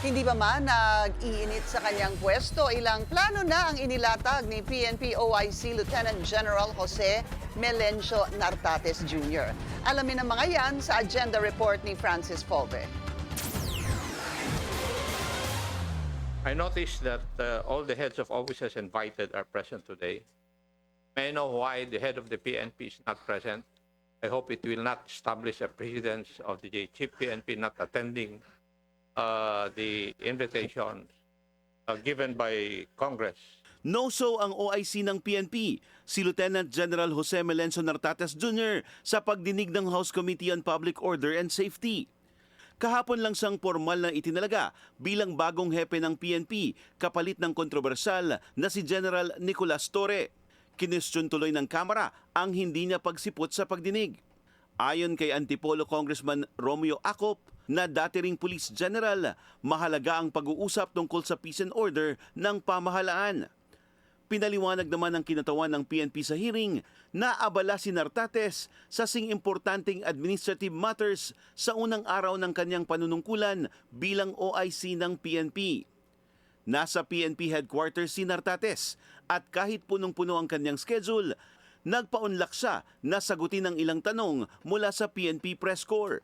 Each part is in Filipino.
Hindi ba man nag-iinit sa kanyang pwesto, ilang plano na ang inilatag ni PNP OIC Lieutenant General Jose Melencio Nartates Jr. Alamin ang mga yan sa agenda report ni Francis Polve. I noticed that all the heads of offices invited are present today. May I know why the head of the PNP is not present? I hope it will not establish a precedence of the chief PNP not attending the invitation given by Congress. No-show ang OIC ng PNP, si Lieutenant General Jose Melencio Nartates Jr. sa pagdinig ng House Committee on Public Order and Safety. Kahapon lang siyang formal na itinalaga bilang bagong hepe ng PNP kapalit ng kontrobersyal na si General Nicolas Torre. Kinestyon tuloy ng Kamara ang hindi niya pagsipot sa pagdinig. Ayon kay Antipolo Congressman Romeo Acop na dati ring Police General, mahalaga ang pag-uusap tungkol sa peace and order ng pamahalaan. Pinaliwanag naman ng kinatawan ng PNP sa hearing na abala si Nartates sa importanteng administrative matters sa unang araw ng kanyang panunungkulan bilang OIC ng PNP. Nasa PNP headquarters si Nartates at kahit punong-puno ang kanyang schedule, nagpaunlak siya na sagutin ang ilang tanong mula sa PNP press corps.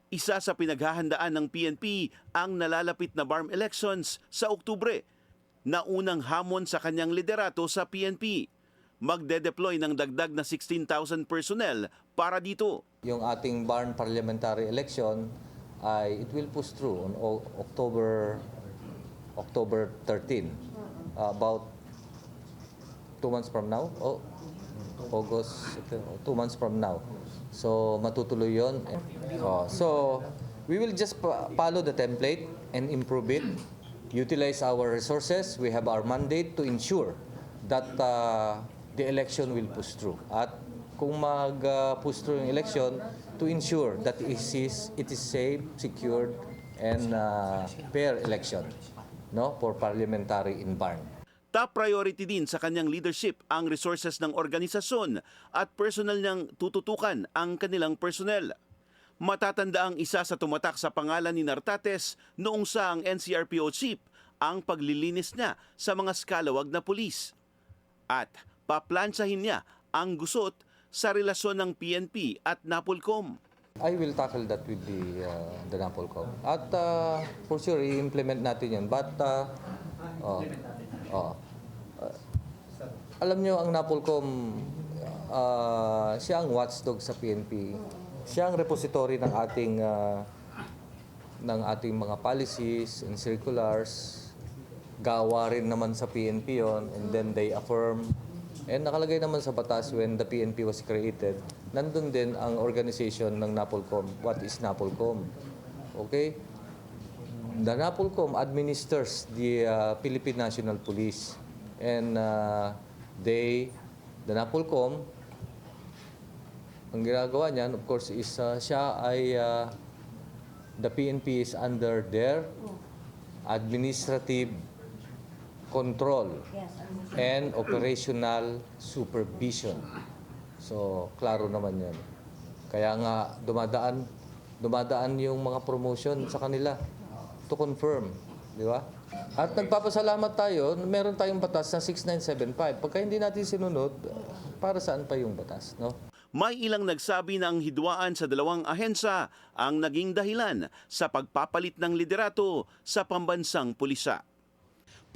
Isa sa pinaghahandaan ng PNP ang nalalapit na BARM elections sa Oktubre na unang hamon sa kanyang liderato sa PNP. Magde-deploy ng dagdag na 16,000 personnel para dito. Yung ating BARM parliamentary election ay it will push through on October 13. About 2 months from now. August, 2 months from now. So matutuloy yon. So we will just follow the template and improve it. Utilize our resources. We have our mandate to ensure that the election will push through. At kung mag-push through yung election, to ensure that it is safe, secured, and fair election, no, for parliamentary in BARM. Top priority din sa kanyang leadership ang resources ng organisasyon at personal niyang tututukan ang kanilang personnel. Matatanda ang isa sa tumatak sa pangalan ni Nartates noong sa ang NCRPO chief ang paglilinis niya sa mga skalawag na pulis. At paplansyahin niya ang gusot sa relasyon ng PNP at NAPOLCOM. I will tackle that with the NAPOLCOM. At for sure, i-implement natin yan. But alam nyo, ang NAPOLCOM, siya ang watchdog sa PNP. Siya ang repository ng ating mga policies and circulars. Gawa rin naman sa PNP yon, and then they affirm. And nakalagay naman sa batas when the PNP was created, nandun din ang organization ng NAPOLCOM. What is NAPOLCOM? Okay? The NAPOLCOM administers the Philippine National Police. And the NAPOLCOM, ang ginagawa niyan, of course, is siya ay, the PNP is under their administrative control and operational supervision. So, klaro naman yan. Kaya nga, dumadaan yung mga promotion sa kanila to confirm. Di ba? At nagpapasalamat tayo, meron tayong batas na 6975. Pagka hindi natin sinunod, para saan pa yung batas, no? May ilang nagsabi na ang hidwaan sa dalawang ahensya ang naging dahilan sa pagpapalit ng liderato sa pambansang pulisya.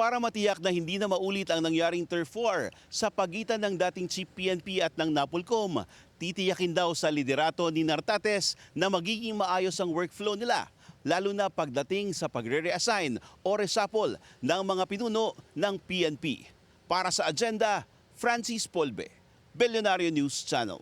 Para matiyak na hindi na maulit ang nangyaring turf war sa pagitan ng dating Chief PNP at ng NAPOLCOM, titiyakin daw sa liderato ni Nartates na magiging maayos ang workflow nila, lalo na pagdating sa pagre-reassign o reshuffle ng mga pinuno ng PNP. Para sa agenda, Francis Polve, Billionario News Channel.